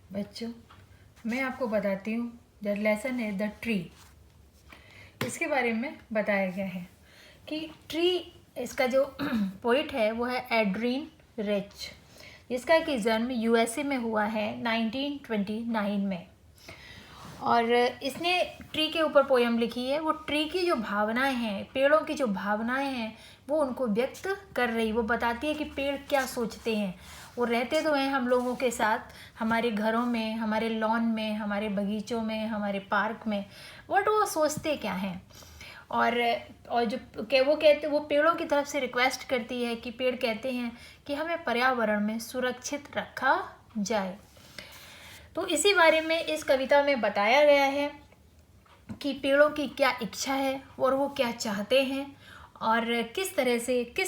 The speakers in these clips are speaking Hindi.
बच्चों, मैं आपको बताती हूँ द लेसन है द ट्री। इसके बारे में बताया गया है कि ट्री, इसका जो पोइट है वो है एड्रीन रिच, जिसका कि जन्म यूएसए में हुआ है 1929 में। और इसने ट्री के ऊपर पोयम लिखी है। वो ट्री की जो भावनाएं हैं, पेड़ों की जो भावनाएं हैं, वो उनको व्यक्त कर रही, वो बताती है कि पेड़ क्या सोचते हैं। वो रहते तो हैं हम लोगों के साथ, हमारे घरों में, हमारे लॉन में, हमारे बगीचों में, हमारे पार्क में, बट वो सोचते क्या हैं। और जो वो पेड़ों की तरफ से रिक्वेस्ट करती है कि पेड़ कहते हैं कि हमें पर्यावरण में सुरक्षित रखा जाए। तो इसी बारे में इस कविता में बताया गया है कि पेड़ों की क्या इच्छा है और वो क्या चाहते हैं और किस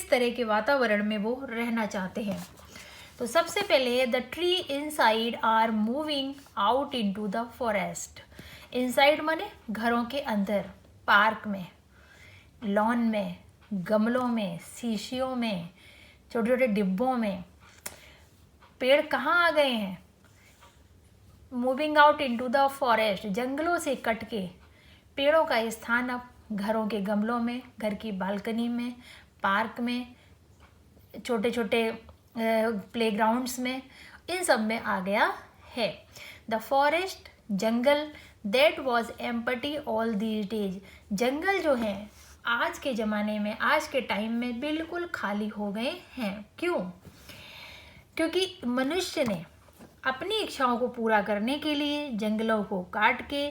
तरह के वातावरण में वो रहना चाहते हैं। तो सबसे पहले the tree inside are moving out into the forest. Inside माने घरों के अंदर, पार्क में, लॉन में, गमलों में, शीशियों में, छोटे छोटे डिब्बों में पेड़ कहाँ आ गए हैं? Moving out into the forest, जंगलों से कट के पेड़ों का स्थान अब घरों के गमलों में, घर की बालकनी में, पार्क में, छोटे छोटे प्लेग्राउंड्स में, इन सब में आ गया है। द फॉरेस्ट, जंगल, that was empty all these days. जंगल जो है आज के ज़माने में, आज के टाइम में बिल्कुल खाली हो गए हैं। क्यों? क्योंकि मनुष्य ने अपनी इच्छाओं को पूरा करने के लिए जंगलों को काट के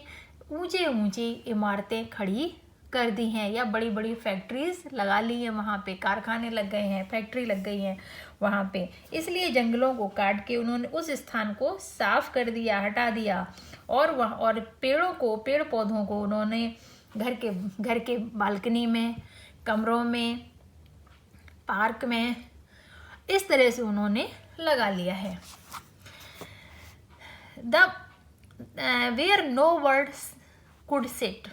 ऊंचे ऊंची इमारतें खड़ी कर दी हैं, या बड़ी बड़ी फैक्ट्रीज लगा ली हैं, वहाँ पे कारखाने लग गए हैं, फैक्ट्री लग गई हैं वहाँ पे। इसलिए जंगलों को काट के उन्होंने उस स्थान को साफ कर दिया, हटा दिया, और पेड़ पौधों को उन्होंने घर के बालकनी में, कमरों में, पार्क में, इस तरह से उन्होंने लगा लिया है। Where no words could sit.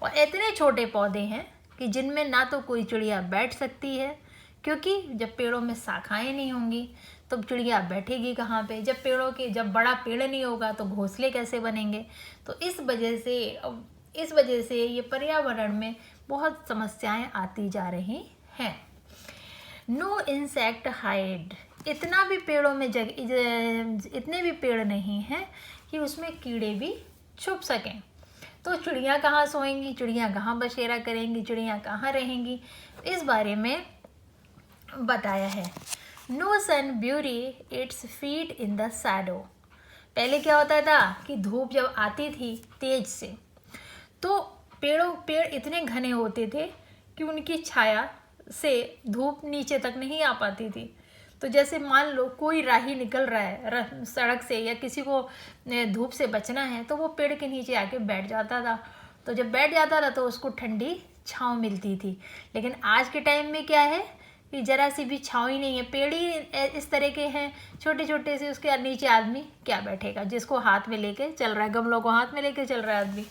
और इतने छोटे पौधे हैं कि जिनमें ना तो कोई चिड़िया बैठ सकती है, क्योंकि जब पेड़ों में शाखाएं नहीं होंगी तो चिड़िया बैठेगी कहाँ पे? जब बड़ा पेड़ नहीं होगा तो घोंसले कैसे बनेंगे? तो इस वजह से ये पर्यावरण में बहुत समस्याएं आती जा रही हैं। No insect hide. इतने भी पेड़ नहीं हैं कि उसमें कीड़े भी छुप सकें। तो चिड़िया कहाँ सोएंगी, चिड़िया कहाँ बसेरा करेंगी, चिड़िया कहाँ रहेंगी? इस बारे में बताया है। No sun beauty its feet in the shadow. पहले क्या होता था कि धूप जब आती थी तेज से, तो पेड़ इतने घने होते थे कि उनकी छाया से धूप नीचे तक नहीं आ पाती थी। तो जैसे मान लो कोई राही निकल रहा है सड़क से, या किसी को धूप से बचना है, तो वो पेड़ के नीचे आके बैठ जाता था। तो जब बैठ जाता था तो उसको ठंडी छांव मिलती थी। लेकिन आज के टाइम में क्या है कि जरा सी भी छांव ही नहीं है। पेड़ ही इस तरह के हैं छोटे छोटे से, उसके नीचे आदमी क्या बैठेगा? जिसको हाथ में लेके चल रहा है, गमलों को हाथ में लेके चल रहा है आदमी।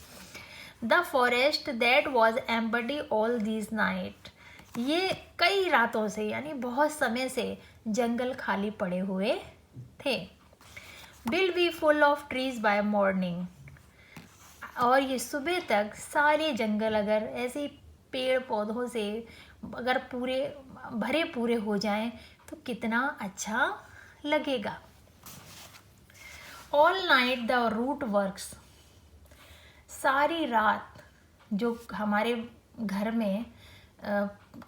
The forest that was empty all these night. ये कई रातों से, यानी बहुत समय से जंगल खाली पड़े हुए थे। Will be full of trees by morning. और ये सुबह तक सारे जंगल अगर ऐसे पेड़ पौधों से अगर पूरे हो जाएं तो कितना अच्छा लगेगा। All night the root works. सारी रात जो हमारे घर में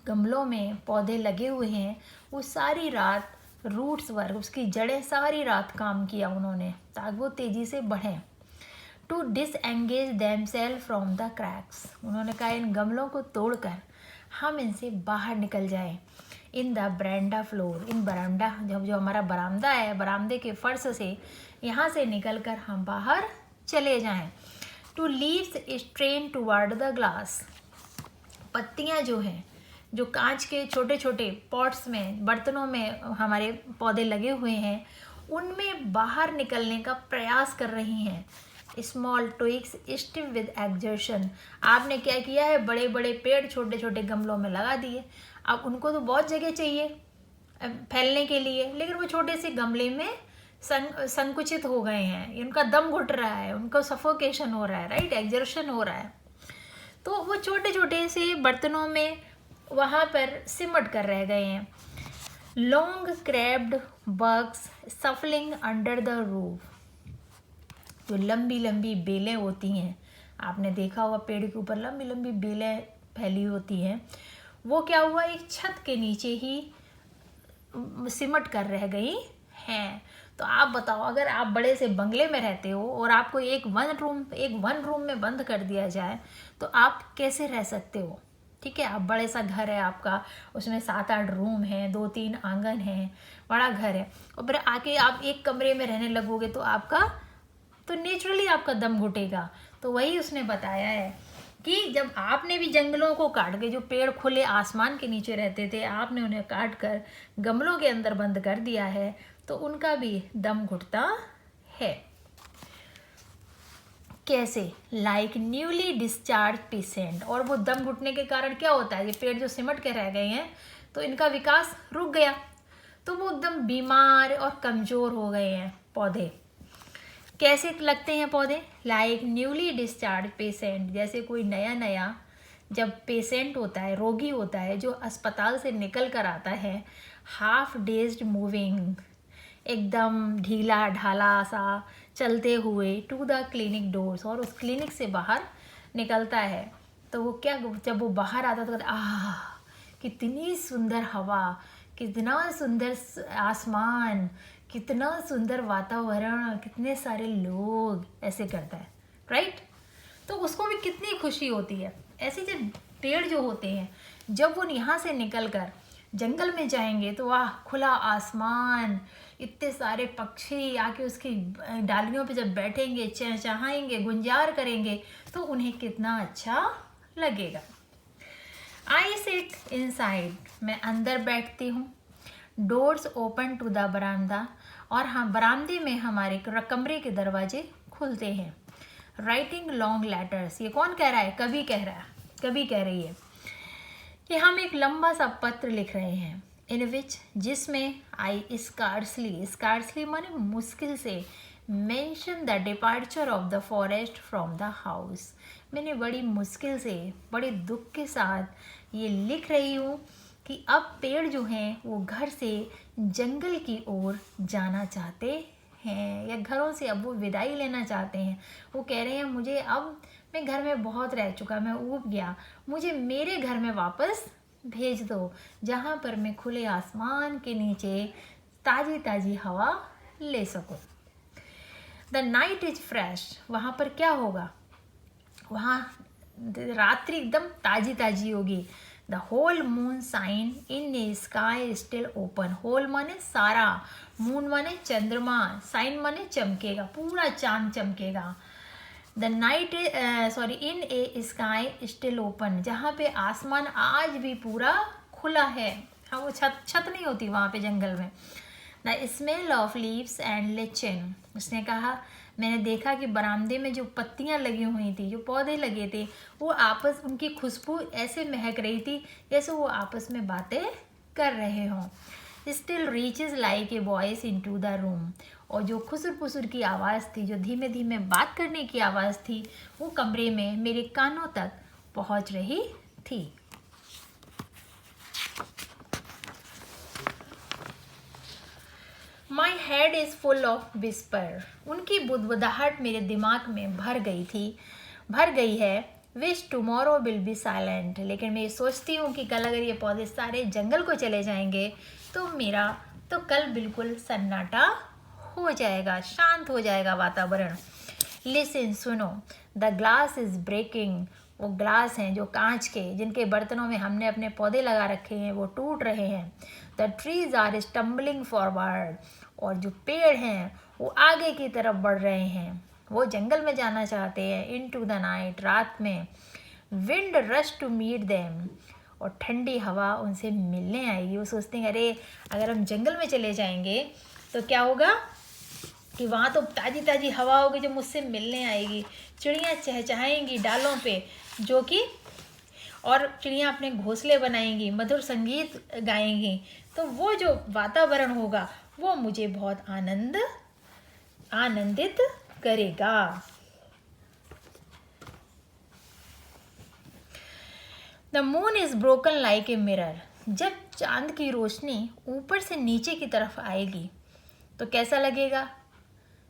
गमलों में पौधे लगे हुए हैं, वो सारी रात रूट्स वर्क, उसकी जड़ें सारी रात काम किया उन्होंने ताकि वो तेज़ी से बढ़ें। To disengage themselves from the cracks. उन्होंने कहा इन गमलों को तोड़कर हम इनसे बाहर निकल जाएं। इन द बरामदा फ्लोर, इन बरामदा, जो हमारा बरामदा है, बरामदे के फर्श से यहाँ से निकलकर हम बाहर चले जाएं। To leaves strain toward the glass. पत्तियाँ जो हैं, जो कांच के छोटे छोटे पॉट्स में, बर्तनों में हमारे पौधे लगे हुए हैं, उनमें बाहर निकलने का प्रयास कर रही हैं। Small twigs stiff with exertion. आपने क्या किया है, बड़े बड़े पेड़ छोटे छोटे गमलों में लगा दिए। अब उनको तो बहुत जगह चाहिए फैलने के लिए, लेकिन वो छोटे से गमले में संकुचित हो गए हैं, उनका दम घुट रहा है, उनको सफोकेशन हो रहा है, राइट, एक्सर्शन हो रहा है, तो वो छोटे छोटे से बर्तनों में वहाँ पर सिमट कर रह गए हैं। Long crabbed bugs shuffling under the roof, जो लंबी लंबी बेलें होती हैं, आपने देखा होगा पेड़ के ऊपर लंबी लंबी बेलें फैली होती हैं, वो क्या हुआ, एक छत के नीचे ही सिमट कर रह गई हैं। तो आप बताओ, अगर आप बड़े से बंगले में रहते हो और आपको एक वन रूम में बंद कर दिया जाए तो आप कैसे रह सकते हो? ठीक है, आप बड़े सा घर है आपका, उसमें 7-8 रूम हैं, 2-3 आंगन हैं, बड़ा घर है, और फिर आके आप एक कमरे में रहने लगोगे तो नेचुरली आपका दम घुटेगा। तो वही उसने बताया है कि जब आपने भी जंगलों को काट के, जो पेड़ खुले आसमान के नीचे रहते थे, आपने उन्हें काट कर गमलों के अंदर बंद कर दिया है, तो उनका भी दम घुटता है। कैसे? लाइक न्यूली डिस्चार्ज पेशेंट, और वो दम घुटने के कारण क्या होता है, ये पेड़ जो सिमट के रह गए हैं तो इनका विकास रुक गया, तो वो एकदम बीमार और कमज़ोर हो गए हैं पौधे। कैसे लगते हैं पौधे? लाइक न्यूली डिस्चार्ज पेशेंट, जैसे कोई नया जब पेशेंट होता है, रोगी होता है, जो अस्पताल से निकल कर आता है, हाफ डेज्ड मूविंग, एकदम ढीला ढाला सा चलते हुए, टू द क्लिनिक डोर्स, और उस क्लिनिक से बाहर निकलता है, तो वो क्या, जब वो बाहर आता तो आह कितनी सुंदर हवा, कितना सुंदर आसमान, कितना सुंदर वातावरण, कितने सारे लोग, ऐसे करता है, राइट। तो उसको भी कितनी खुशी होती है। ऐसे जब पेड़ जो होते हैं, जब वो यहाँ से निकल कर जंगल में जाएंगे तो वाह, खुला आसमान, इतने सारे पक्षी आके उसकी डालियों पे जब बैठेंगे, चहचहाएंगे, गुंजार करेंगे, तो उन्हें कितना अच्छा लगेगा। आई सिट इनसाइड, मैं अंदर बैठती हूँ। डोर्स ओपन टू द बरामदा, और हाँ, बरामदे में हमारे कमरे के दरवाजे खुलते हैं। राइटिंग लॉन्ग लेटर्स, ये कौन कह रहा है? कवि कह रहा है, कवि कह रही है कि हम एक लंबा सा पत्र लिख रहे हैं, इन विच, जिसमें आई स्कार्सली माने मुश्किल से, mention the departure of the forest from the house, मैंने बड़ी मुश्किल से, बड़े दुख के साथ ये लिख रही हूँ कि अब पेड़ जो हैं वो घर से जंगल की ओर जाना चाहते हैं, या घरों से अब वो विदाई लेना चाहते हैं। वो कह रहे हैं, मुझे अब, मैं घर में बहुत रह चुका, मैं ऊब गया, मुझे मेरे घर में वापस भेज दो, जहाँ पर मैं खुले आसमान के नीचे ताज़ी ताज़ी हवा ले सकूं। द नाइट इज फ्रेश, वहाँ पर क्या होगा, वहाँ रात्रि एकदम ताज़ी ताज़ी होगी। The whole moon shine in a sky still open, whole माने सारा, मून माने चंद्रमा, साइन माने चमकेगा, पूरा चांद चमकेगा। The night in a sky still open, जहाँ पे आसमान आज भी पूरा खुला है, हाँ, वो छत नहीं होती वहाँ पे जंगल में। The smell of leaves and lichen, उसने कहा, मैंने देखा कि बरामदे में जो पत्तियां लगी हुई थी, जो पौधे लगे थे, वो आपस, उनकी खुशबू ऐसे महक रही थी जैसे वो आपस में बातें कर रहे हों। Still reaches like a voice into the room, और जो खुसर पुसर की आवाज़ थी, जो धीमे धीमे बात करने की आवाज़ थी, वो कमरे में मेरे कानों तक पहुंच रही थी। My head is full of whisper, उनकी बुदबुदाहट मेरे दिमाग में भर गई है। Wish tomorrow will be silent, लेकिन मैं सोचती हूँ कि कल अगर ये पौधे सारे जंगल को चले जाएंगे तो मेरा तो कल बिल्कुल सन्नाटा हो जाएगा, शांत हो जाएगा वातावरण। लिसन, सुनो, द ग्लास इज़ ब्रेकिंग, वो ग्लास हैं जो कांच के, जिनके बर्तनों में हमने अपने पौधे लगा रखे हैं, वो टूट रहे हैं। The trees are stumbling forward, और जो पेड़ हैं वो आगे की तरफ बढ़ रहे हैं, वो जंगल में जाना चाहते हैं। इन टू द नाइट, रात में। Wind rush to meet them, और ठंडी हवा उनसे मिलने आएगी। वो सोचते हैं, अरे अगर हम जंगल में चले जाएंगे तो क्या होगा कि वहाँ तो ताज़ी ताज़ी हवा होगी जो मुझसे मिलने आएगी, चिड़ियाँ चहचहाएंगी डालों पे, जो कि, और चिड़ियाँ अपने घोंसले बनाएंगी, मधुर संगीत गाएंगी, तो वो जो वातावरण होगा वो मुझे बहुत आनंद आनंदित करेगा। The moon is broken like a mirror. जब चांद की रोशनी ऊपर से नीचे की तरफ आएगी तो कैसा लगेगा?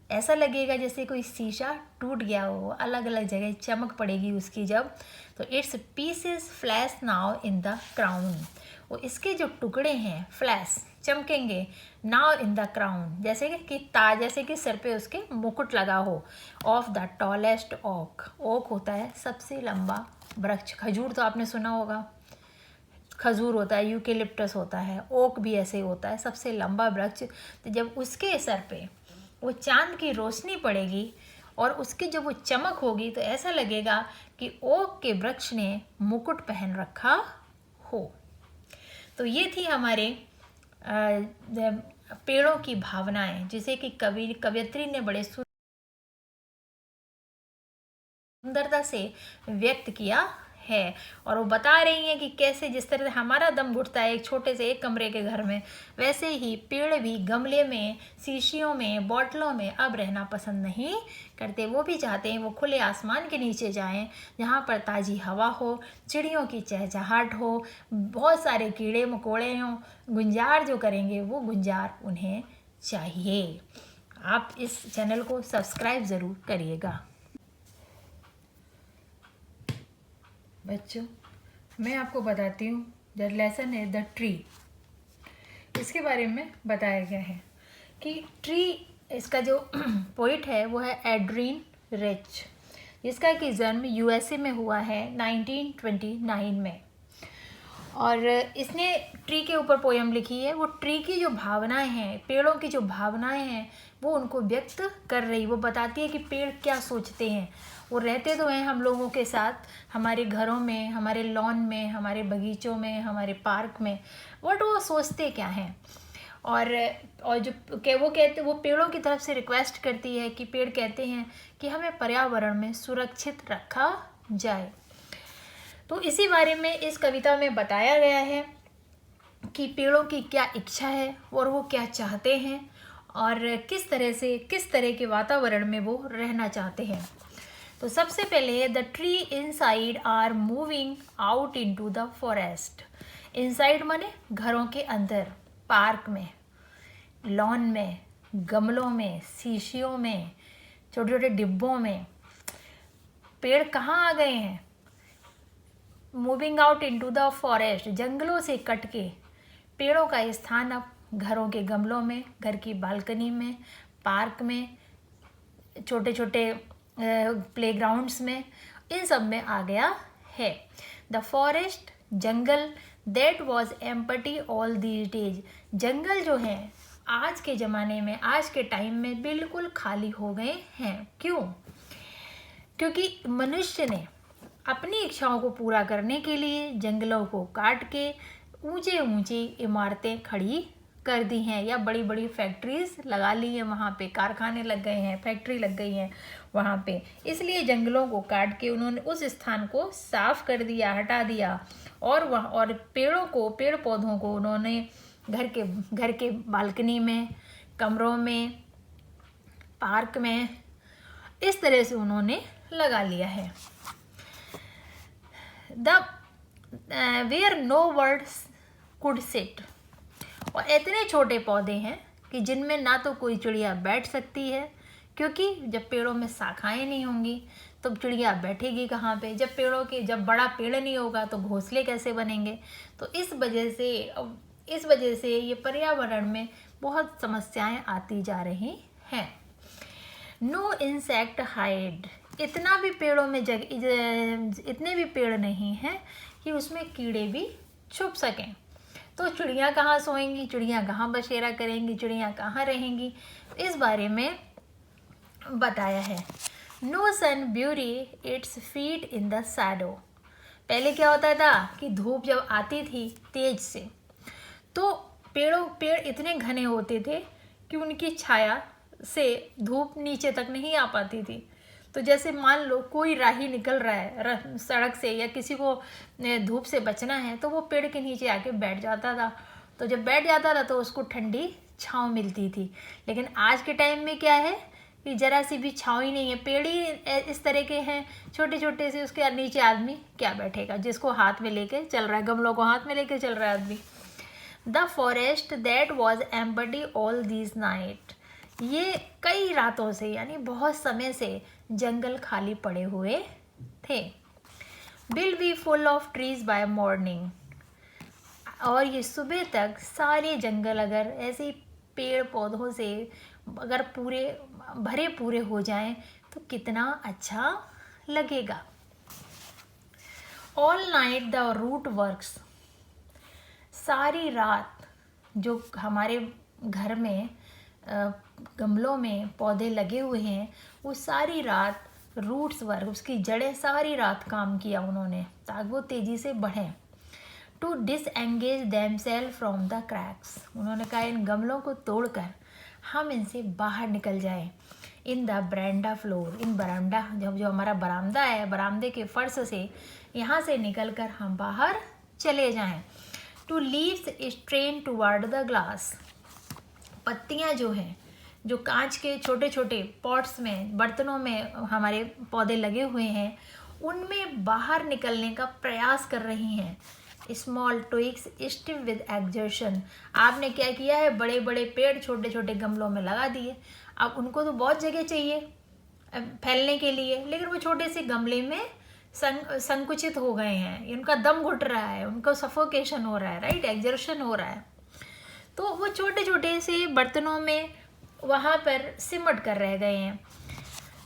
ऐसा लगेगा जैसे कोई शीशा टूट गया हो, अलग अलग जगह चमक पड़ेगी उसकी जब। तो its pieces flash now in the crown. और इसके जो टुकड़े हैं फ्लैश चमकेंगे नाउ इन द क्राउन, जैसे कि ताज, जैसे कि सर पे उसके मुकुट लगा हो। Of the tallest oak. Oak होता है सबसे लंबा वृक्ष। खजूर तो आपने सुना होगा, खजूर होता है, यूकेलिप्टस होता है, ओक भी ऐसे होता है, सबसे लंबा वृक्ष। तो जब उसके सर पे वो चांद की रोशनी पड़ेगी और उसकी जब वो चमक होगी तो ऐसा लगेगा कि ओक के वृक्ष ने मुकुट पहन रखा हो। तो ये थी हमारे पेड़ों की भावनाएं, जिसे कि कवियत्री ने बड़े सुंदरता से व्यक्त किया है। और वो बता रही हैं कि कैसे जिस तरह से हमारा दम घुटता है एक छोटे से एक कमरे के घर में, वैसे ही पेड़ भी गमले में, शीशियों में, बॉटलों में अब रहना पसंद नहीं करते। वो भी चाहते हैं वो खुले आसमान के नीचे जाएं, जहाँ पर ताज़ी हवा हो, चिड़ियों की चहचहाट हो, बहुत सारे कीड़े मकोड़े हों, गुंजार जो करेंगे वो गुंजार उन्हें चाहिए। आप इस चैनल को सब्सक्राइब ज़रूर करिएगा। बच्चों, मैं आपको बताती हूँ द लेसन है द ट्री। इसके बारे में बताया गया है कि ट्री, इसका जो पोइट है वो है एड्रीन रिच, जिसका कि जन्म यूएसए में हुआ है 1929 में। और इसने ट्री के ऊपर पोयम लिखी है। वो ट्री की जो भावनाएं हैं, पेड़ों की जो भावनाएं हैं, वो उनको व्यक्त कर रही, वो बताती है कि पेड़ क्या सोचते हैं। वो रहते तो हैं हम लोगों के साथ, हमारे घरों में, हमारे लॉन में, हमारे बगीचों में, हमारे पार्क में, बट वो सोचते क्या हैं। और जो वो पेड़ों की तरफ से रिक्वेस्ट करती है कि पेड़ कहते हैं कि हमें पर्यावरण में सुरक्षित रखा जाए। तो इसी बारे में इस कविता में बताया गया है कि पेड़ों की क्या इच्छा है और वो क्या चाहते हैं और किस तरह के वातावरण में वो रहना चाहते हैं। तो सबसे पहले the tree inside are moving out into the forest. Inside माने घरों के अंदर, पार्क में, लॉन में, गमलों में, शीशियों में, छोटे छोटे डिब्बों में पेड़ कहाँ आ गए हैं? Moving out into the forest. जंगलों से कट के पेड़ों का स्थान अब घरों के गमलों में, घर की बालकनी में, पार्क में, छोटे छोटे प्लेग्राउंड्स में, इन सब में आ गया है। द फॉरेस्ट, जंगल, that was empty all these days. जंगल जो है आज के ज़माने में, आज के टाइम में बिल्कुल खाली हो गए हैं। क्यों? क्योंकि मनुष्य ने अपनी इच्छाओं को पूरा करने के लिए जंगलों को काट के ऊंचे ऊंची इमारतें खड़ी कर दी हैं, या बड़ी बड़ी फैक्ट्रीज लगा ली हैं, वहाँ पे कारखाने लग गए हैं, फैक्ट्री लग गई हैं वहाँ पे। इसलिए जंगलों को काट के उन्होंने उस स्थान को साफ कर दिया, हटा दिया, और पेड़ पौधों को उन्होंने घर के बालकनी में, कमरों में, पार्क में, इस तरह से उन्होंने लगा लिया है। Where no words could sit. और इतने छोटे पौधे हैं कि जिनमें ना तो कोई चिड़िया बैठ सकती है, क्योंकि जब पेड़ों में शाखाएं नहीं होंगी तो चिड़िया बैठेगी कहाँ पे? जब बड़ा पेड़ नहीं होगा तो घोंसले कैसे बनेंगे? तो इस वजह से ये पर्यावरण में बहुत समस्याएं आती जा रही हैं। No insect hide. इतने भी पेड़ नहीं हैं कि उसमें कीड़े भी छुप सकें। तो चिड़िया कहाँ सोएंगी, चिड़िया कहाँ बसेरा करेंगी, चिड़िया कहाँ रहेंगी, इस बारे में बताया है। No sun bury its feet in the shadow. पहले क्या होता था कि धूप जब आती थी तेज से, तो पेड़ इतने घने होते थे कि उनकी छाया से धूप नीचे तक नहीं आ पाती थी। तो जैसे मान लो कोई राही निकल रहा है सड़क से, या किसी को धूप से बचना है, तो वो पेड़ के नीचे आके बैठ जाता था। तो जब बैठ जाता था तो उसको ठंडी छांव मिलती थी। लेकिन आज के टाइम में क्या है कि जरा सी भी छाँव ही नहीं है, पेड़ ही इस तरह के हैं छोटे छोटे से, उसके नीचे आदमी क्या बैठेगा जिसको हाथ में लेके चल रहा है, गमलों को हाथ में लेके चल रहा है आदमी। The forest that was empty all these night, ये कई रातों से यानी बहुत समय से जंगल खाली पड़े हुए थे। Will be full of trees by morning, और ये सुबह तक सारे जंगल अगर ऐसे पेड़ पौधों से अगर पूरे भरे पूरे हो जाएं तो कितना अच्छा लगेगा। All night the root works, सारी रात जो हमारे घर में गमलों में पौधे लगे हुए हैं वो सारी रात रूट्स वर्क, उसकी जड़ें सारी रात काम किया उन्होंने ताकि वो तेज़ी से बढ़ें। To disengage themselves from the cracks, उन्होंने कहा इन गमलों को तोड़कर हम इनसे बाहर निकल जाएं। इन द बरामदा फ्लोर, इन बरामदा जो हमारा बरामदा है, बरामदे के फर्श से यहाँ से निकलकर हम बाहर चले जाएं। To leaves strain toward the glass, पत्तियाँ जो हैं जो कांच के छोटे छोटे पॉट्स में बर्तनों में हमारे पौधे लगे हुए हैं उनमें बाहर निकलने का प्रयास कर रही हैं। Small twigs stiff with exertion, आपने क्या किया है, बड़े बड़े पेड़ छोटे छोटे गमलों में लगा दिए। अब उनको तो बहुत जगह चाहिए फैलने के लिए, लेकिन वो छोटे से गमले में संकुचित हो गए हैं, उनका दम घुट रहा है, उनको सफोकेशन हो रहा है, राइट, एक्सर्शन हो रहा है। तो वो छोटे छोटे से बर्तनों में वहाँ पर सिमट कर रह गए हैं।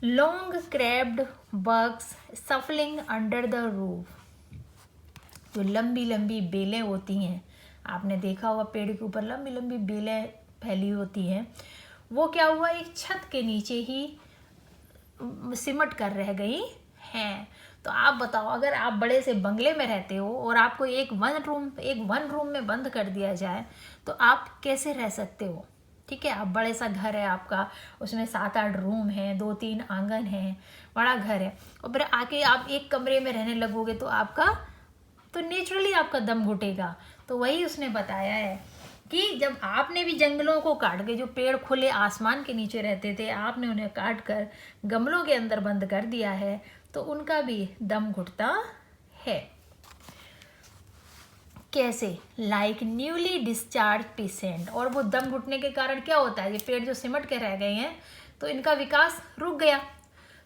Long crabbed bugs shuffling under the roof, जो लंबी लंबी बेलें होती हैं, आपने देखा होगा पेड़ के ऊपर लंबी लंबी बेलें फैली होती हैं, वो क्या हुआ एक छत के नीचे ही सिमट कर रह गई हैं। तो आप बताओ अगर आप बड़े से बंगले में रहते हो और आपको एक वन रूम में बंद कर दिया जाए तो आप कैसे रह सकते हो। ठीक है, आप बड़े सा घर है आपका, उसमें 7-8 रूम हैं, 2-3 आंगन हैं, बड़ा घर है, और फिर आके आप एक कमरे में रहने लगोगे तो आपका तो नेचुरली आपका दम घुटेगा। तो वही उसने बताया है कि जब आपने भी जंगलों को काट के, जो पेड़ खुले आसमान के नीचे रहते थे, आपने उन्हें काट कर गमलों के अंदर बंद कर दिया है तो उनका भी दम घुटता है। कैसे, लाइक न्यूली डिस्चार्ज पेशेंट, और वो दम घुटने के कारण क्या होता है, ये पेड़ जो सिमट के रह गए हैं तो इनका विकास रुक गया,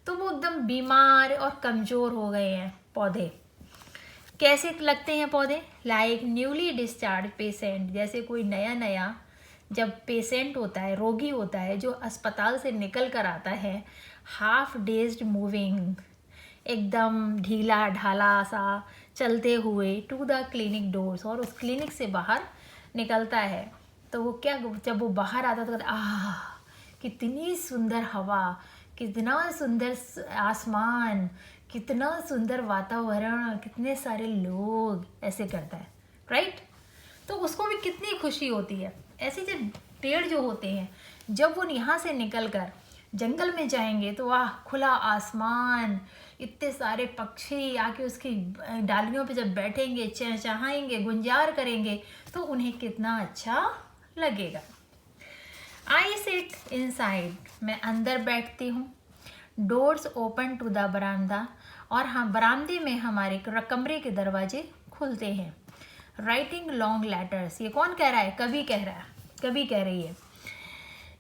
तो वो एकदम बीमार और कमज़ोर हो गए हैं पौधे। कैसे लगते हैं पौधे, लाइक न्यूली डिस्चार्ज पेशेंट, जैसे कोई नया जब पेशेंट होता है, रोगी होता है जो अस्पताल से निकल कर आता है, हाफ डेज्ड मूविंग, एकदम ढीला ढाला सा चलते हुए, टू द क्लिनिक डोर्स, और उस क्लिनिक से बाहर निकलता है तो वो क्या, जब वो बाहर आता तो कहता आह कितनी सुंदर हवा, कितना सुंदर आसमान, कितना सुंदर वातावरण, कितने सारे लोग, ऐसे करता है, राइट। तो उसको भी कितनी खुशी होती है। ऐसे जब पेड़ जो होते हैं जब वो यहाँ से निकलकर जंगल में जाएंगे तो वाह खुला आसमान, इतने सारे पक्षी आके उसकी डालियों पे जब बैठेंगे, चहचहाएंगे, गुंजार करेंगे तो उन्हें कितना अच्छा लगेगा। आई सिट इनसाइड, मैं अंदर बैठती हूँ। डोर्स ओपन टू द बरामदा, और हाँ बरामदे में हमारे कमरे के दरवाजे खुलते हैं। राइटिंग लॉन्ग लेटर्स, ये कौन कह रहा है, कवि कह रहा है, कवि कह रही है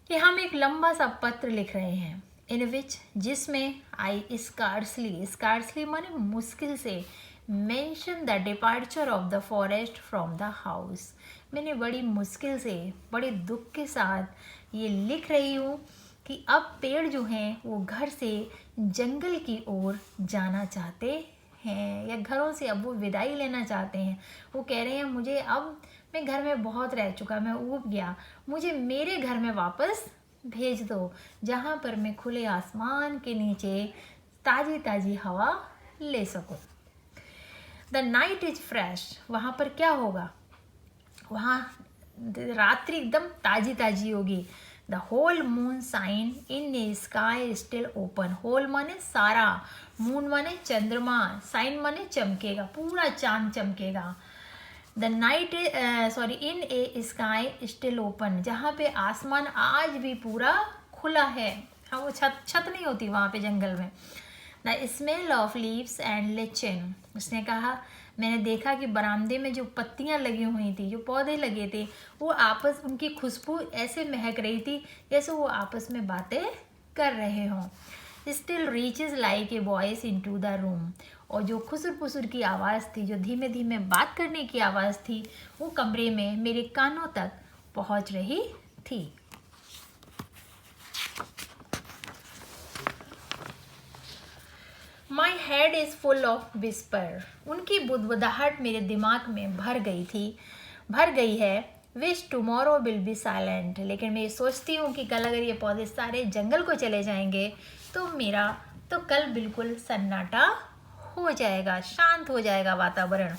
कि हम एक लंबा सा पत्र लिख रहे हैं। इन विच, जिसमें आई स्कार्सली माने मुश्किल से, mention the departure of the forest from the house, मैंने बड़ी मुश्किल से बड़े दुख के साथ ये लिख रही हूँ कि अब पेड़ जो हैं वो घर से जंगल की ओर जाना चाहते हैं, या घरों से अब वो विदाई लेना चाहते हैं। वो कह रहे हैं मुझे अब, मैं घर में बहुत रह चुका, मैं ऊब गया, मुझे मेरे घर में वापस भेज दो जहाँ पर मैं खुले आसमान के नीचे ताज़ी ताज़ी हवा ले सकूं। द नाइट इज फ्रेश, वहाँ पर क्या होगा, वहाँ रात्रि एकदम ताज़ी ताज़ी होगी। The whole moon shine in a sky still open, whole माने सारा, मून माने चंद्रमा, साइन माने चमकेगा, पूरा चांद चमकेगा। The night in a sky still open, जहाँ पे आसमान आज भी पूरा खुला है, हाँ, वो छत छत नहीं होती वहाँ पे जंगल में। The smell of leaves and lichen, उसने कहा मैंने देखा कि बरामदे में जो पत्तियाँ लगी हुई थी, जो पौधे लगे थे, वो आपस उनकी खुशबू ऐसे महक रही थी जैसे वो आपस में बातें कर रहे हों। Still reaches like a voice into the room, और जो खुसर पुसर की आवाज़ थी, जो धीमे धीमे बात करने की आवाज़ थी, वो कमरे में मेरे कानों तक पहुंच रही थी। My head is full of whisper, उनकी बुदबुदाहट मेरे दिमाग में भर गई है। Wish tomorrow will be silent, लेकिन मैं ये सोचती हूँ कि कल अगर ये पौधे सारे जंगल को चले जाएंगे तो कल बिल्कुल सन्नाटा हो जाएगा, शांत हो जाएगा वातावरण।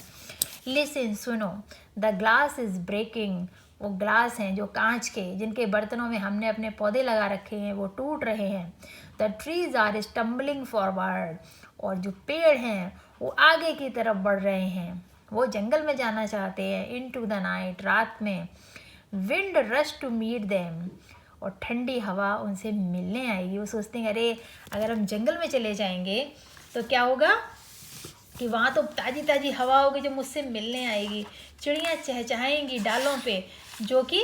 लिसन, सुनो, द ग्लास इज़ ब्रेकिंग, वो ग्लास हैं जो कांच के, जिनके बर्तनों में हमने अपने पौधे लगा रखे हैं, वो टूट रहे हैं। The trees are stumbling forward, और जो पेड़ हैं वो आगे की तरफ बढ़ रहे हैं, वो जंगल में जाना चाहते हैं। इन टू द नाइट, रात में। Wind rush to meet them, और ठंडी हवा उनसे मिलने आएगी। वो सोचते हैं अरे अगर हम जंगल में चले जाएंगे तो क्या होगा कि वहाँ तो ताज़ी ताज़ी हवा होगी जो मुझसे मिलने आएगी, चिड़ियाँ चहचहाएंगी डालों पे, जो कि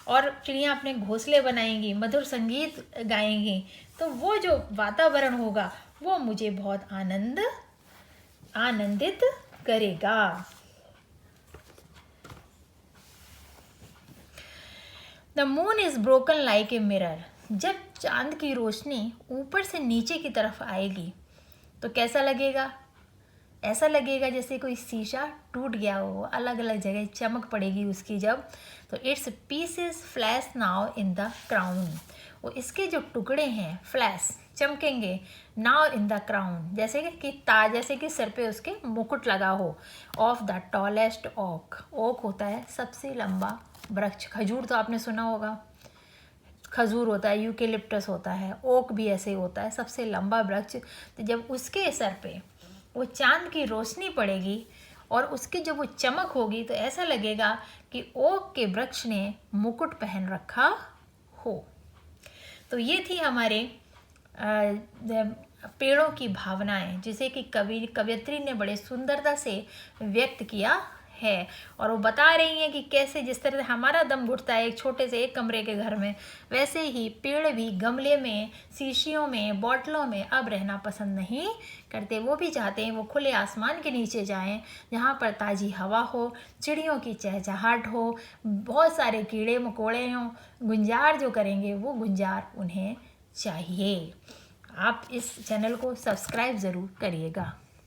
और चिड़ियाँ अपने घोंसले बनाएंगी, मधुर संगीत गाएंगी। तो वो जो वातावरण होगा वो मुझे बहुत आनंदित करेगा। The moon is broken like a mirror, जब चांद की रोशनी ऊपर से नीचे की तरफ आएगी तो कैसा लगेगा? ऐसा लगेगा जैसे कोई शीशा टूट गया हो, अलग अलग जगह चमक पड़ेगी उसकी जब। तो its pieces flash now in the crown, वो इसके जो टुकड़े हैं फ्लैश चमकेंगे नाउ इन द क्राउन, जैसे कि सिर पे उसके मुकुट लगा हो। Of the tallest oak, oak होता है सबसे लंबा वृक्ष। खजूर तो आपने सुना होगा, खजूर होता है, यूकेलिप्टस होता है, ओक भी ऐसे होता है, सबसे लंबा वृक्ष। तो जब उसके सर पे वो चांद की रोशनी पड़ेगी और उसकी जब वो चमक होगी तो ऐसा लगेगा कि ओक के वृक्ष ने मुकुट पहन रखा हो। तो ये थी हमारे पेड़ों की भावनाएं, जिसे कि कवयित्री ने बड़े सुंदरता से व्यक्त किया है। और वो बता रही हैं कि कैसे जिस तरह से हमारा दम घुटता है एक छोटे से एक कमरे के घर में, वैसे ही पेड़ भी गमले में, शीशियों में, बॉटलों में अब रहना पसंद नहीं करते। वो भी चाहते हैं वो खुले आसमान के नीचे जाएं, जहाँ पर ताज़ी हवा हो, चिड़ियों की चहचहाट हो, बहुत सारे कीड़े मकोड़े हों, गुंजार जो करेंगे वो गुंजार उन्हें चाहिए। आप इस चैनल को सब्सक्राइब ज़रूर करिएगा।